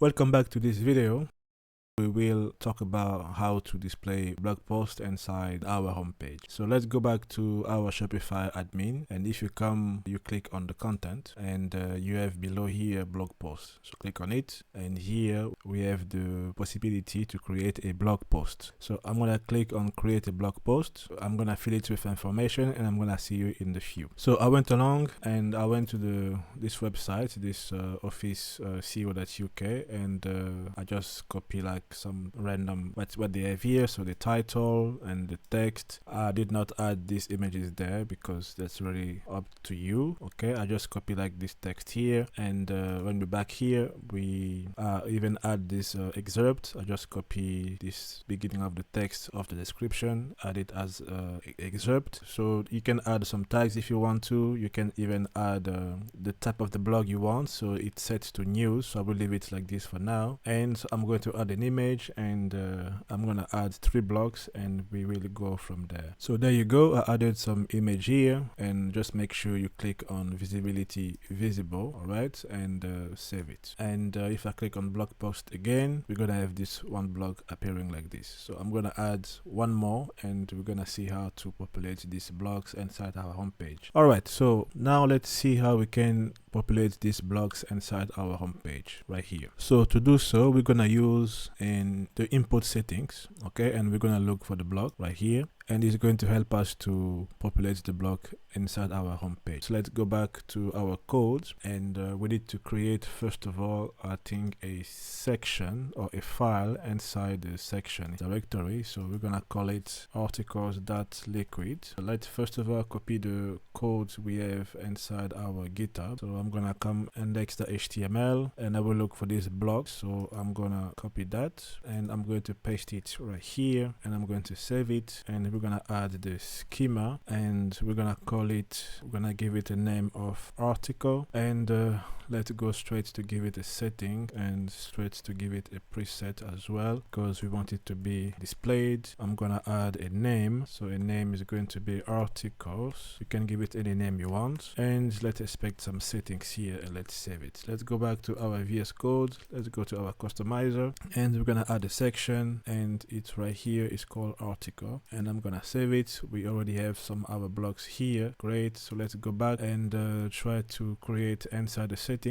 Welcome back to this video. We will talk about how to display blog posts inside our homepage. So let's go back to our Shopify admin, and if you come, you click on the content, and you have below here blog posts. So click on it, and here we have the possibility to create a blog post. So I'm gonna click on create a blog post. I'm gonna fill it with information, and I'm gonna see you in the view. So I went along and I went to this website, this office.co.uk, and I just copy like some random what they have here. So the title and the text, I did not add these images there because that's really up to you. Okay, I just copy like this text here, and when we're back here, we even add this excerpt. I just copy this beginning of the text of the description, add it as excerpt. So you can add some tags if you want to. You can even add the type of the blog you want, so it's set to news. So I will leave it like this for now, and so I'm going to add an image, and I'm gonna add 3 blocks, and we will go from there. So there you go, I added some image here, and just make sure you click on visibility visible, all right, and save it. And if I click on blog post again, we're gonna have this one blog appearing like this. So I'm gonna add one more, and we're gonna see how to populate these blogs inside our homepage. All right, so now let's see how we can populate these blogs inside our homepage right here. So to do so, we're gonna use in the input settings, okay, and we're gonna look for the blog right here, and it's going to help us to populate the blog inside our homepage. So let's go back to our code, and we need to create, first of all, I think a section or a file inside the section directory. So we're gonna call it articles.liquid. So let's first of all copy the code we have inside our GitHub. So I'm gonna come index.html, and I will look for this blog. So I'm gonna copy that, and I'm going to paste it right here, and I'm going to save it, and we're gonna add the schema, and we're gonna give it a name of article, and let's go straight to give it a setting, and straight to give it a preset as well, because we want it to be displayed. I'm gonna add a name, so a name is going to be articles. You can give it any name you want, and let's expect some settings here, and let's save it. Let's go back to our VS Code, let's go to our customizer, and we're gonna add a section, and it's right here, it's called article, and I'm gonna save it. We already have some other blocks here. Great, so let's go back and try to create inside the settings.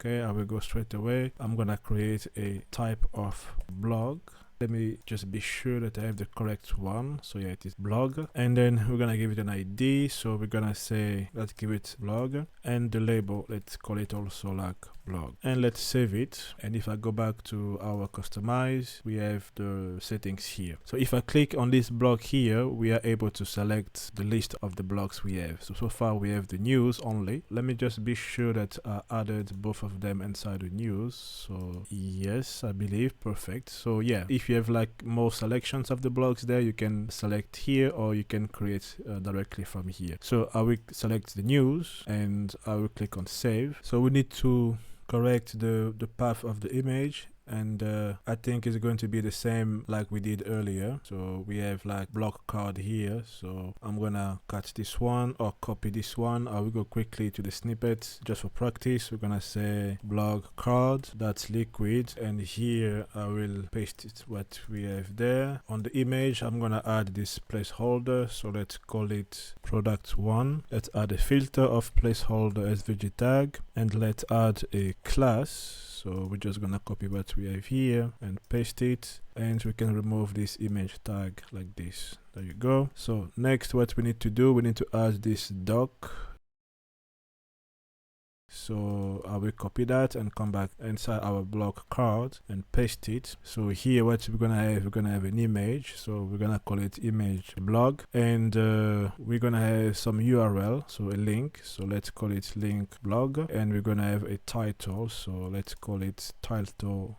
Okay, I will go straight away. I'm gonna create a type of blog. Let me just be sure that I have the correct one. So yeah, it is blog, and then we're gonna give it an ID. So we're gonna say, let's give it blog, and the label, let's call it also like blog, and let's save it. And if I go back to our customize, we have the settings here. So if I click on this block here, we are able to select the list of the blogs we have. So far we have the news only. Let me just be sure that I added both of them inside the news. So yes, I believe, perfect. So yeah, if you have like more selections of the blogs there, you can select here, or you can create directly from here. So I will select the news, and I will click on save. So we need to correct the path of the image, and I think it's going to be the same like we did earlier. So we have like block card here, so I'm gonna cut this one or copy this one. I will go quickly to the snippets just for practice. We're gonna say blog card, that's liquid, and here I will paste it what we have there. On the image, I'm gonna add this placeholder, so let's call it product 1. Let's add a filter of placeholder SVG tag, and let's add a class. So we're just gonna copy what we have here and paste it, and we can remove this image tag like this. There you go. So next, what we need to do, we need to add this doc. So I will copy that and come back inside our block card and paste it. So here what we're gonna have an image, so we're gonna call it image blog, and we're gonna have some URL, so a link, so let's call it link blog, and we're gonna have a title, so let's call it title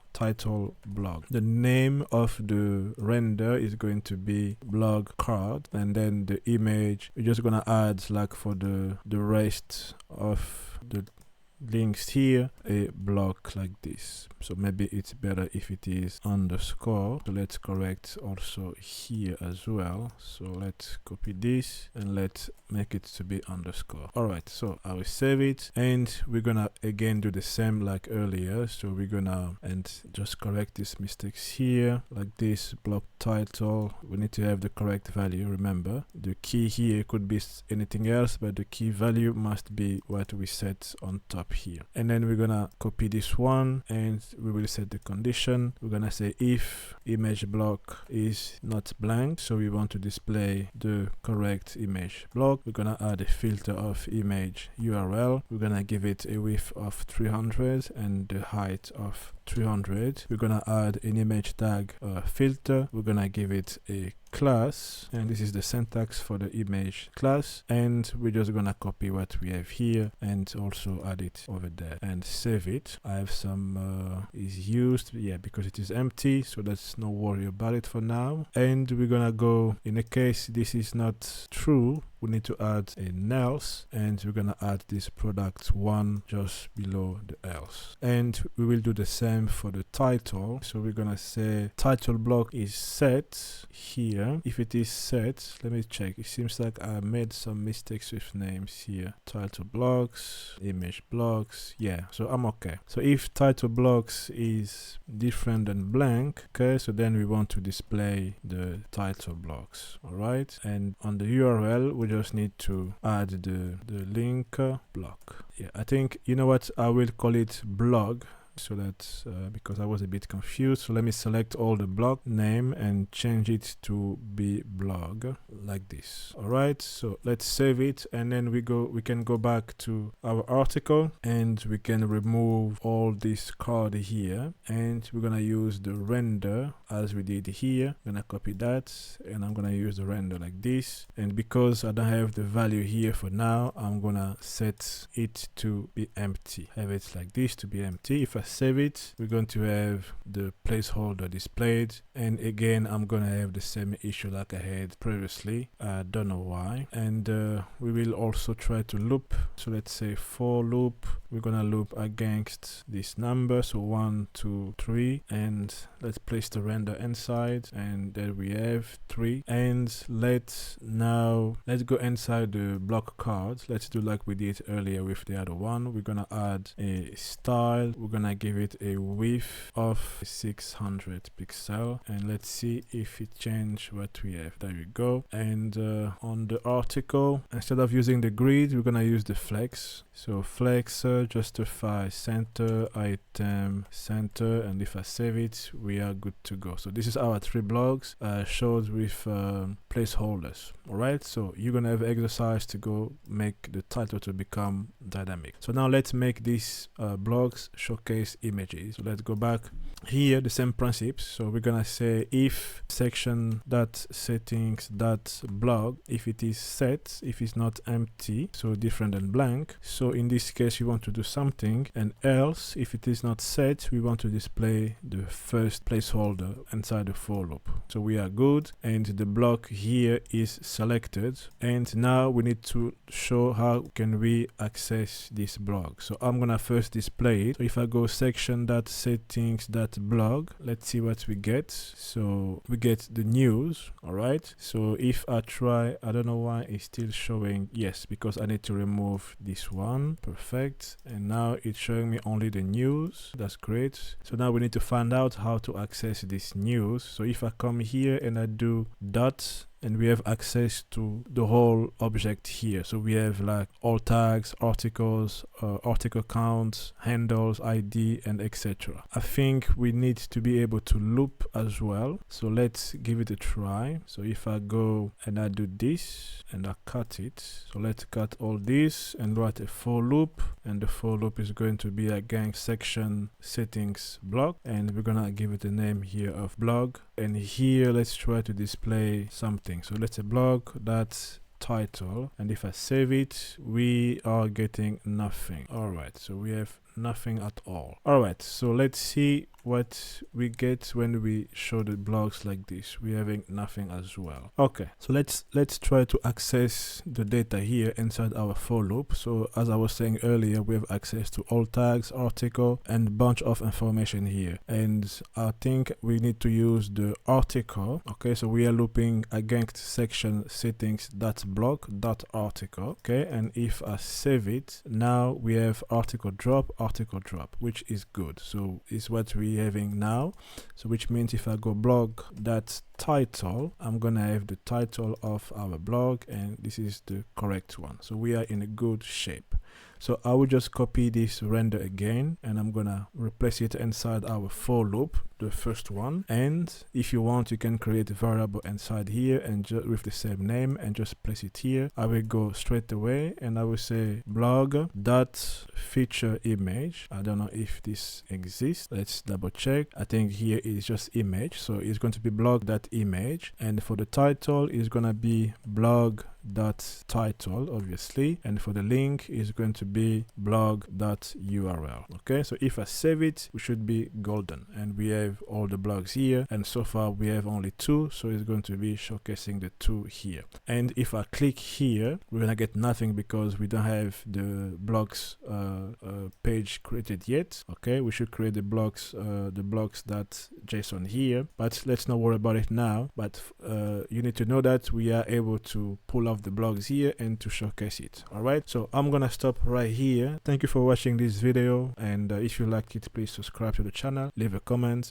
blog. The name of the render is going to be blog card, and then the image we're just gonna add like for the rest of the links here a block like this. So maybe it's better if it is underscore. So let's correct also here as well. So let's copy this and let's make it to be underscore. All right, so I will save it, and we're gonna again do the same like earlier. So we're gonna and just correct these mistakes here like this. Block title, we need to have the correct value. Remember, the key here could be anything else, but the key value must be what we set on top here. And then we're gonna copy this one and we will set the condition. We're gonna say if image block is not blank, so we want to display the correct image block. We're gonna add a filter of image URL. We're gonna give it a width of 300 and the height of 300. We're gonna add an image tag filter. We're gonna give it a class, and this is the syntax for the image class, and we're just gonna copy what we have here and also add it over there and save it. I have some is used, yeah, because it is empty, so let's not worry about it for now. And we're gonna go, in a case this is not true, we need to add an else, and we're gonna add this product one just below the else. And we will do the same for the title. So we're gonna say title block is set here. If it is set, let me check. It seems like I made some mistakes with names here. Title blocks, image blocks, yeah, so I'm okay. So if title blocks is different than blank, okay, so then we want to display the title blocks. All right, and on the URL we just need to add the link block. Yeah, I think, you know what, I will call it blog, so that's because I was a bit confused. So let me select all the block name and change it to be blog like this. All right, so let's save it, and then we can go back to our article and we can remove all this card here, and we're gonna use the render as we did here. I'm gonna copy that and I'm gonna use the render like this, and because I don't have the value here for now, I'm gonna set it to be empty. Have it like this to be empty. If I save it, we're going to have the placeholder displayed, and again I'm gonna have the same issue like I had previously. I don't know why. And we will also try to loop. So let's say for loop, we're gonna loop against this number, so 1 2 3, and let's place the render inside, and there we have 3. And let's go inside the block card. Let's do like we did earlier with the other one. We're gonna add a style. We're gonna give it a width of 600 pixel, and let's see if it changed what we have. There we go. And on the article, instead of using the grid, we're gonna use the flex. So flex justify center item center, and if I save it, we are good to go. So this is our 3 blogs showed with placeholders. All right, so you're gonna have exercise to go make the title to become dynamic. So now let's make these blogs showcase images. So let's go back here, the same principes. So we're gonna say if section dot settings dot blog, if it is set, if it's not empty, so different than blank, so in this case you want to do something, and else if it is not set, we want to display the first placeholder inside the for loop. So we are good, and the block here is selected, and now we need to show how can we access this blog. So I'm gonna first display it. So if I go section dot settings dot blog, let's see what we get. So we get the news. All right, so if I try, I don't know why it's still showing, yes, because I need to remove this one. Perfect. And now it's showing me only the news. That's great. So now we need to find out how to access this news. So if I come here and I do dot, and we have access to the whole object here. So we have like all tags, articles, article counts, handles, ID, and etc. I think we need to be able to loop as well. So let's give it a try. So if I go and I do this and I cut it. So let's cut all this and write a for loop. And the for loop is going to be against section settings block. And we're gonna give it a name here of blog. And here let's try to display something. So let's say blog that's title, and if I save it, we are getting nothing. All right, so we have nothing at all. All right, so let's see what we get when we show the blogs like this. We're having nothing as well. Okay, so let's try to access the data here inside our for loop. So as I was saying earlier, we have access to all tags, article, and a bunch of information here. And I think we need to use the article. Okay, so we are looping against section settings .blog.article. Okay, and if I save it, now we have article drop, which is good. So it's what we having now. So which means if I go blog that title, I'm gonna have the title of our blog, and this is the correct one. So we are in a good shape. So I will just copy this render again, and I'm gonna replace it inside our for loop, the first one. And if you want, you can create a variable inside here and with the same name and just place it here. I will go straight away and I will say blog dot feature image. I don't know if this exists. Let's double check. I think here is just image, so it's going to be blog dot image, and for the title is gonna be blog dot title, obviously, and for the link is going to be blog dot URL. Okay, so if I save it, we should be golden, and we have all the blogs here, and so far we have only 2, so it's going to be showcasing the 2 here. And if I click here, we're gonna get nothing because we don't have the blogs page created yet. Okay, we should create the blogs.json here, but let's not worry about it now. But you need to know that we are able to pull off the blogs here and to showcase it. All right, so I'm gonna stop right here. Thank you for watching this video, and if you liked it, please subscribe to the channel, leave a comment,